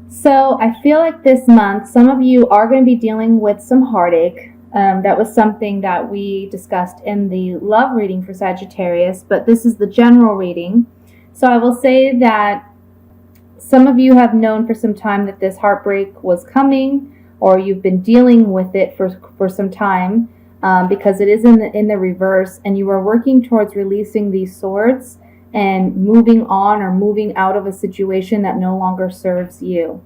So I feel like this month, some of you are going to be dealing with some heartache. That was something that we discussed in the love reading for Sagittarius, but this is the general reading. So I will say that some of you have known for some time that this heartbreak was coming, or you've been dealing with it for some time, because it is in the reverse, and you are working towards releasing these swords and moving on or moving out of a situation that no longer serves you.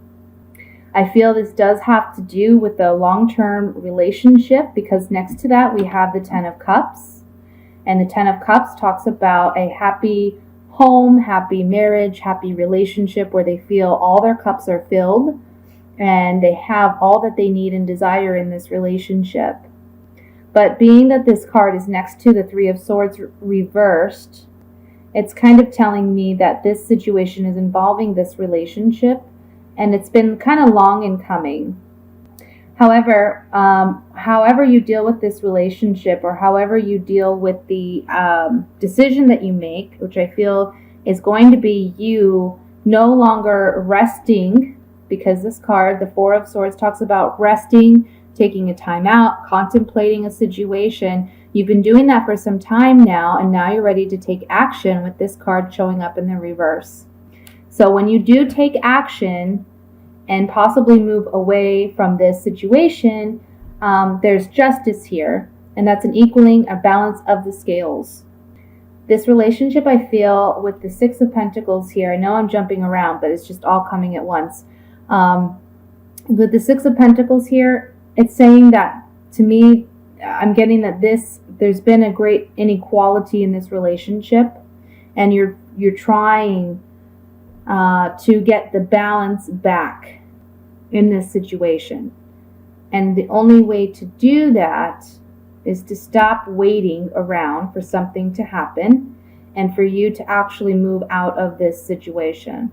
I feel this does have to do with a long-term relationship, because next to that we have the Ten of Cups. And the Ten of Cups talks about a happy home, happy marriage, happy relationship where they feel all their cups are filled and they have all that they need and desire in this relationship. But being that this card is next to the Three of Swords reversed, it's kind of telling me that this situation is involving this relationship, and it's been kind of long in coming. However, however you deal with this relationship, or however you deal with the decision that you make, which I feel is going to be you no longer resting, because this card, the Four of Swords, talks about resting, taking a time out, contemplating a situation. You've been doing that for some time now, and now you're ready to take action with this card showing up in the reverse. So when you do take action and possibly move away from this situation, there's justice here, and that's an equaling, a balance of the scales. This relationship, I feel, with the Six of Pentacles here, I know I'm jumping around, but it's just all coming at once. With the Six of Pentacles here, it's saying that, to me, I'm getting that there's been a great inequality in this relationship, and you're trying to get the balance back in this situation. And the only way to do that is to stop waiting around for something to happen and for you to actually move out of this situation.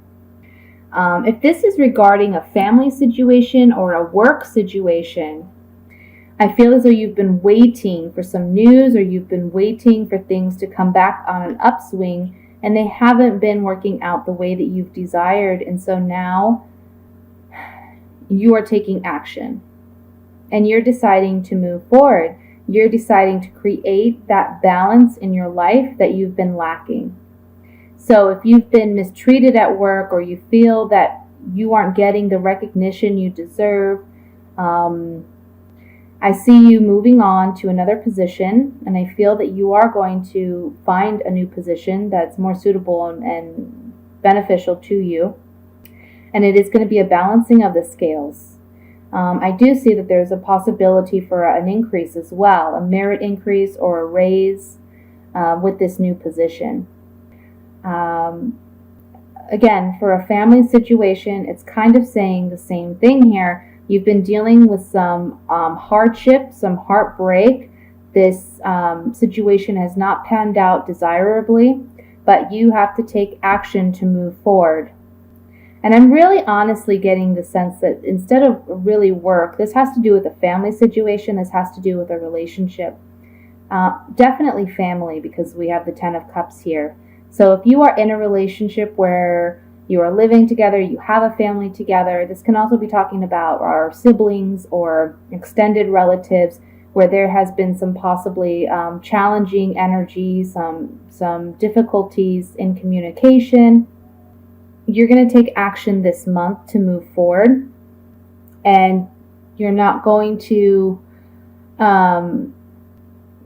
If this is regarding a family situation or a work situation, I feel as though you've been waiting for some news, or you've been waiting for things to come back on an upswing, and they haven't been working out the way that you've desired. And so now you are taking action, and you're deciding to move forward. You're deciding to create that balance in your life that you've been lacking. So if you've been mistreated at work, or you feel that you aren't getting the recognition you deserve, I see you moving on to another position, and I feel that you are going to find a new position that's more suitable and beneficial to you. And it is going to be a balancing of the scales. I do see that there's a possibility for an increase as well, a merit increase or a raise with this new position. Again, for a family situation, it's kind of saying the same thing here. You've been dealing with some hardship, some heartbreak. This situation has not panned out desirably, but you have to take action to move forward. And I'm really honestly getting the sense that instead of really work, this has to do with a family situation. This has to do with a relationship. Definitely family, because we have the Ten of Cups here. So if you are in a relationship where you are living together, you have a family together, this can also be talking about our siblings or extended relatives, where there has been some possibly challenging energy, some difficulties in communication. You're going to take action this month to move forward, and you're not going to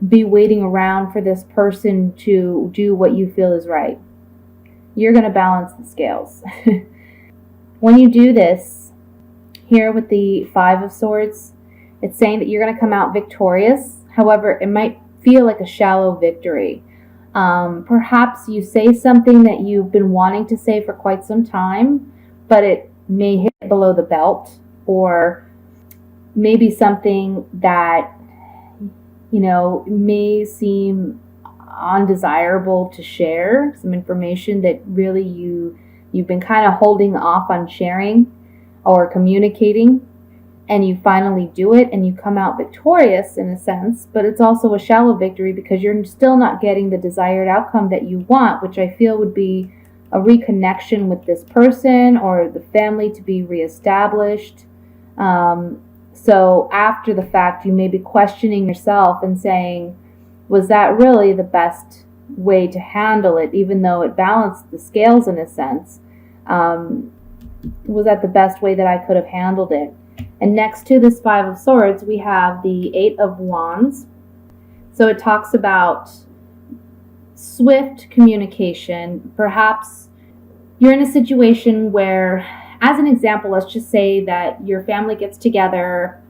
be waiting around for this person to do what you feel is right. You're going to balance the scales. When you do this, here with the Five of Swords, it's saying that you're going to come out victorious. However, it might feel like a shallow victory. Perhaps you say something that you've been wanting to say for quite some time, but it may hit below the belt, or maybe something that, may seem undesirable to share, some information that really you've been kind of holding off on sharing or communicating, and you finally do it and you come out victorious in a sense, but it's also a shallow victory because you're still not getting the desired outcome that you want, which I feel would be a reconnection with this person or the family to be reestablished. So after the fact, you may be questioning yourself and saying, was that really the best way to handle it, even though it balanced the scales in a sense? Was that the best way that I could have handled it? And next to this Five of Swords, we have the Eight of Wands. So it talks about swift communication. Perhaps you're in a situation where, as an example, let's just say that your family gets together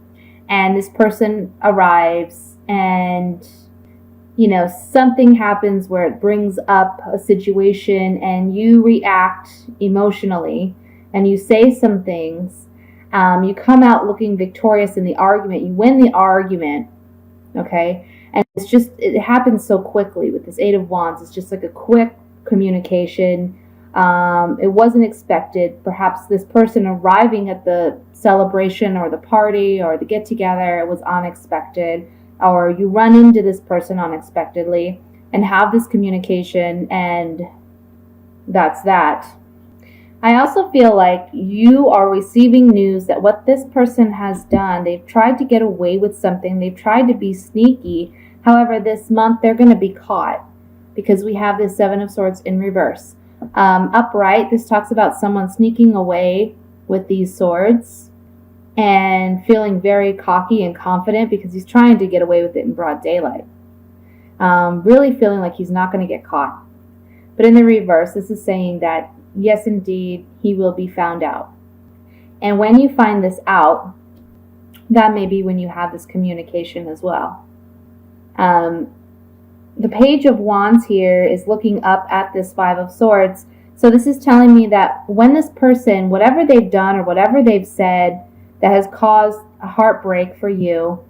and this person arrives and, you know, something happens where it brings up a situation and you react emotionally and you say some things. You come out looking victorious in the argument. You win the argument, okay? And it happens so quickly with this Eight of Wands. It's just like a quick communication. It wasn't expected. Perhaps this person arriving at the celebration or the party or the get-together, it was unexpected. Or you run into this person unexpectedly and have this communication, and that's that. I also feel like you are receiving news that what this person has done, they've tried to get away with something. They've tried to be sneaky. However, this month they're going to be caught because we have this Seven of Swords in reverse. Upright, this talks about someone sneaking away with these swords and feeling very cocky and confident because he's trying to get away with it in broad daylight. Really feeling like he's not going to get caught. But in the reverse, this is saying that yes, indeed, he will be found out. And when you find this out, that may be when you have this communication as well. The Page of Wands here is looking up at this Five of Swords. So this is telling me that when this person, whatever they've done or whatever they've said that has caused a heartbreak for you,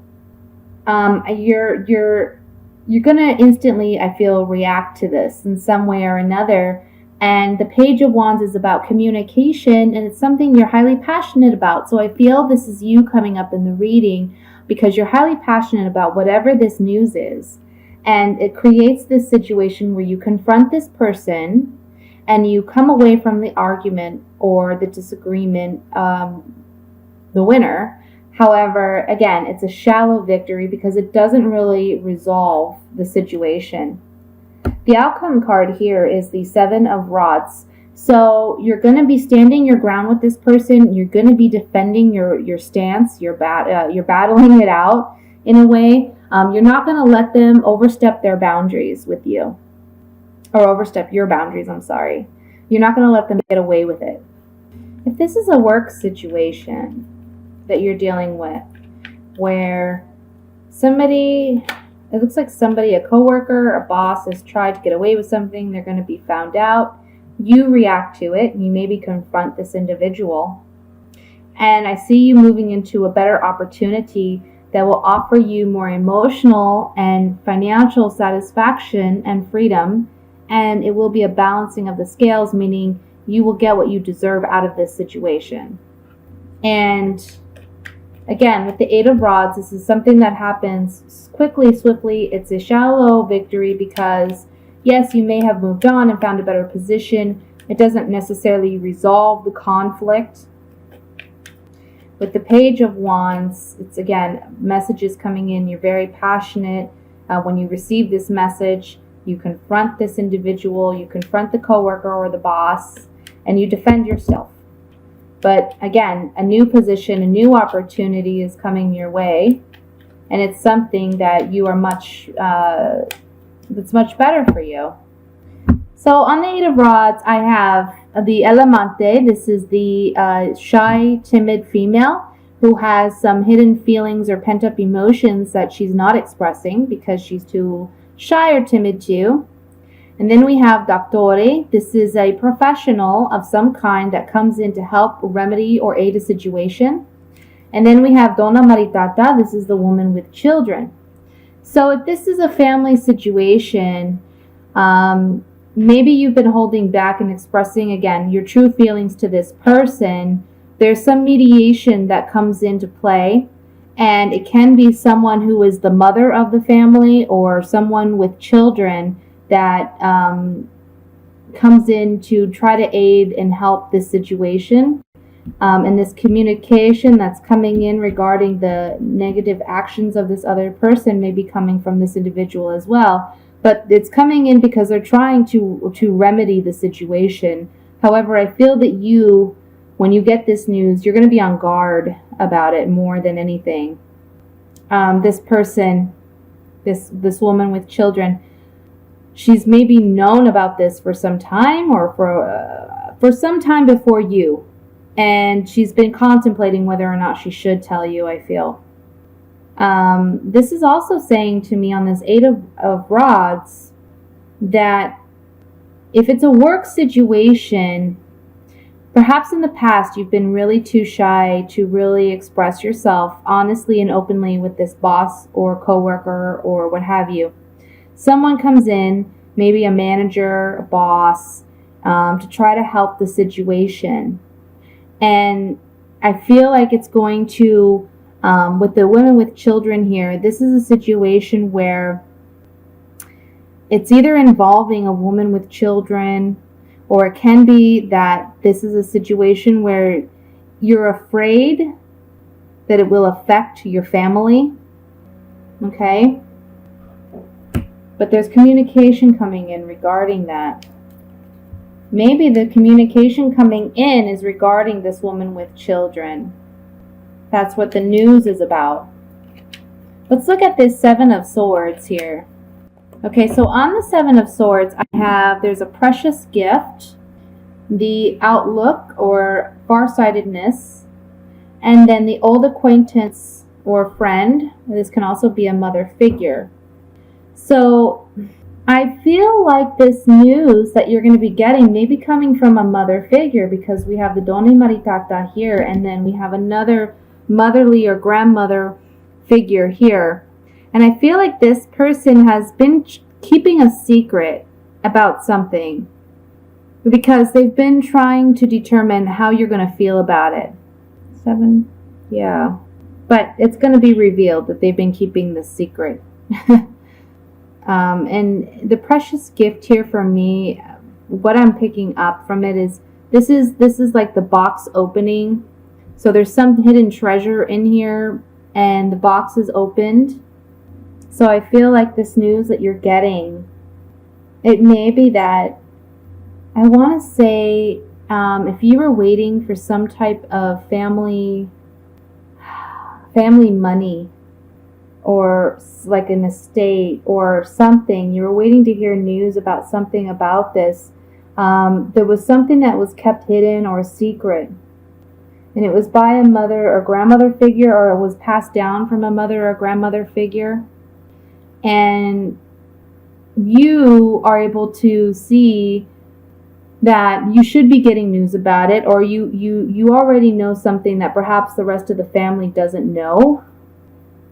you're going to instantly, I feel, react to this in some way or another. And the Page of Wands is about communication, and it's something you're highly passionate about. So I feel this is you coming up in the reading because you're highly passionate about whatever this news is. And it creates this situation where you confront this person and you come away from the argument or the disagreement the winner. However, again, it's a shallow victory because it doesn't really resolve the situation. The outcome card here is the Seven of Rods. So you're going to be standing your ground with this person. You're going to be defending your stance. You're battling it out in a way. You're not going to let them overstep their boundaries with you. Or overstep your boundaries, I'm sorry. You're not going to let them get away with it. If this is a work situation that you're dealing with where somebody, it looks like somebody, a coworker, a boss has tried to get away with something, they're going to be found out. You react to it, and you maybe confront this individual. And I see you moving into a better opportunity that will offer you more emotional and financial satisfaction and freedom. And it will be a balancing of the scales, meaning you will get what you deserve out of this situation. And again, with the Eight of Rods, this is something that happens quickly, swiftly. It's a shallow victory because, yes, you may have moved on and found a better position. It doesn't necessarily resolve the conflict. With the Page of Wands, it's, again, messages coming in. You're very passionate. When you receive this message, you confront this individual, you confront the coworker or the boss, and you defend yourself. But again, a new position, a new opportunity is coming your way, and it's something that you are that's much better for you. So on the Eight of Rods, I have the Elamante. This is the shy, timid female who has some hidden feelings or pent-up emotions that she's not expressing because she's too shy or timid to. And then we have Doctore. This is a professional of some kind that comes in to help remedy or aid a situation. And then we have Donna Maritata. This is the woman with children. So if this is a family situation, maybe you've been holding back and expressing, again, your true feelings to this person. There's some mediation that comes into play. And it can be someone who is the mother of the family or someone with children that comes in to try to aid and help this situation. And this communication that's coming in regarding the negative actions of this other person may be coming from this individual as well. But it's coming in because they're trying to remedy the situation. However, I feel that you, when you get this news, you're going to be on guard about it more than anything. This person, this woman with children, she's maybe known about this for some time, or for some time before you. And she's been contemplating whether or not she should tell you, I feel. This is also saying to me on this Eight of Rods that if it's a work situation, perhaps in the past you've been really too shy to really express yourself honestly and openly with this boss or coworker or what have you. Someone comes in, maybe a manager, a boss, to try to help the situation. And I feel like it's going to, with the women with children here, this is a situation where it's either involving a woman with children, or it can be that this is a situation where you're afraid that it will affect your family. Okay? But there's communication coming in regarding that. Maybe the communication coming in is regarding this woman with children. That's what the news is about. Let's look at this Seven of Swords here. Okay, so on the Seven of Swords, there's a precious gift, the outlook or farsightedness, and then the old acquaintance or friend. This can also be a mother figure. So I feel like this news that you're going to be getting may be coming from a mother figure, because we have the Dona Maritata here, and then we have another motherly or grandmother figure here. And I feel like this person has been keeping a secret about something, because they've been trying to determine how you're going to feel about it. 7, yeah. But it's going to be revealed that they've been keeping this secret. And the precious gift here for me, what I'm picking up from it is this is like the box opening. So there's some hidden treasure in here, and the box is opened. So I feel like this news that you're getting, it may be that, I want to say, if you were waiting for some type of family money, or like an estate or something, you were waiting to hear news about something about this. There was something that was kept hidden or a secret, and it was by a mother or grandmother figure, or it was passed down from a mother or grandmother figure, and you are able to see that you should be getting news about it, or you already know something that perhaps the rest of the family doesn't know.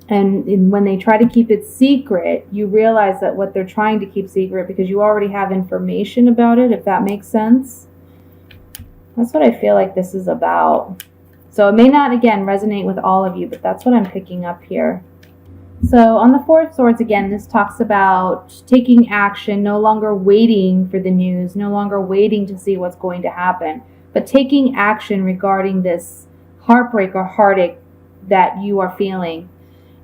And when they try to keep it secret, you realize that what they're trying to keep secret, because you already have information about it, if that makes sense. That's what I feel like this is about. So it may not, again, resonate with all of you, but that's what I'm picking up here. So on the Four of Swords, again, this talks about taking action, no longer waiting for the news, no longer waiting to see what's going to happen, but taking action regarding this heartbreak or heartache that you are feeling.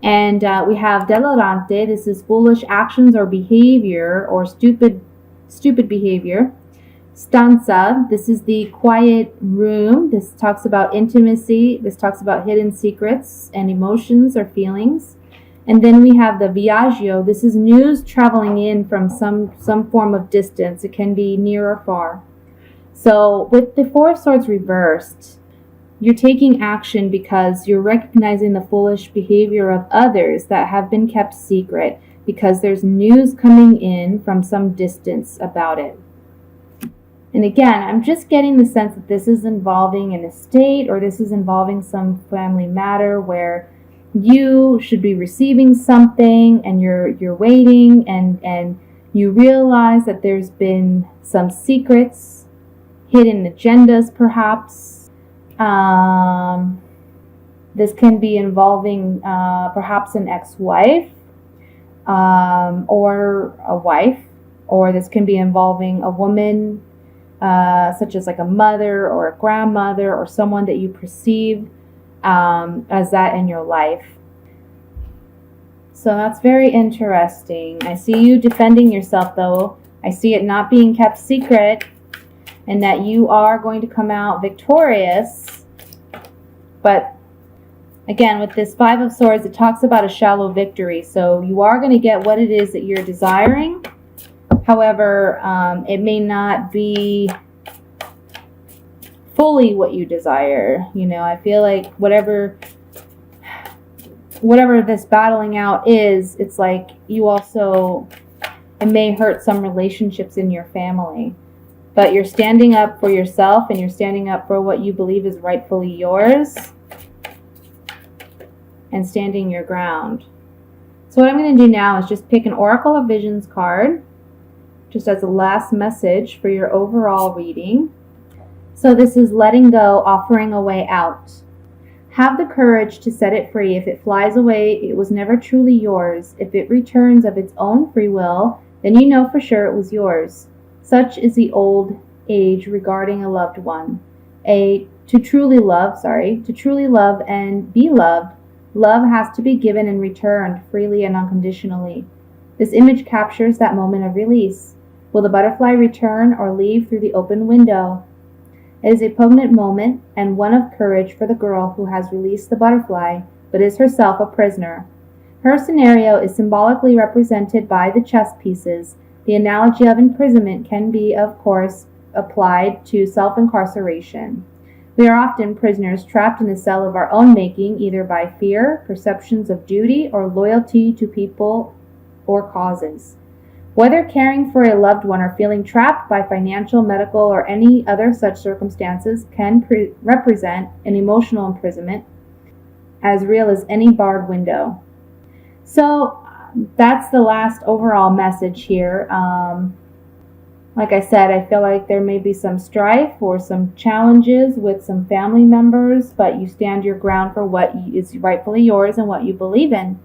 And we have delirante. This is foolish actions or behavior, or stupid behavior. Stanza. This is the quiet room. This talks about intimacy. This talks about hidden secrets and emotions or feelings. And then we have the viaggio. This is news traveling in from some form of distance. It can be near or far. So with the Four of Swords reversed, you're taking action because you're recognizing the foolish behavior of others that have been kept secret, because there's news coming in from some distance about it. And again, I'm just getting the sense that this is involving an estate, or this is involving some family matter where you should be receiving something and you're waiting, and you realize that there's been some secrets, hidden agendas perhaps. This can be involving perhaps an ex-wife, or a wife, or this can be involving a woman such as like a mother or a grandmother or someone that you perceive as that in your life. So that's very interesting. I see you defending yourself, though. I see it not being kept secret, and that you are going to come out victorious. But again, with this Five of Swords, it talks about a shallow victory. So you are going to get what it is that you're desiring. However, it may not be fully what you desire. You know, I feel like whatever this battling out is, it's like you also, it may hurt some relationships in your family. But you're standing up for yourself, and you're standing up for what you believe is rightfully yours, and standing your ground. So what I'm going to do now is just pick an Oracle of Visions card, just as a last message for your overall reading. So this is letting go, offering a way out. Have the courage to set it free. If it flies away, it was never truly yours. If it returns of its own free will, then you know for sure it was yours. Such is the old age regarding a loved one. To truly love and be loved, love has to be given and returned freely and unconditionally. This image captures that moment of release. Will the butterfly return or leave through the open window? It is a poignant moment and one of courage for the girl who has released the butterfly, but is herself a prisoner. Her scenario is symbolically represented by the chess pieces. The analogy of imprisonment can be, of course, applied to self-incarceration. We are often prisoners trapped in a cell of our own making, either by fear, perceptions of duty, or loyalty to people or causes. Whether caring for a loved one or feeling trapped by financial, medical, or any other such circumstances can represent an emotional imprisonment as real as any barred window. So that's the last overall message here. Like I said, I feel like there may be some strife or some challenges with some family members, but you stand your ground for what is rightfully yours and what you believe in.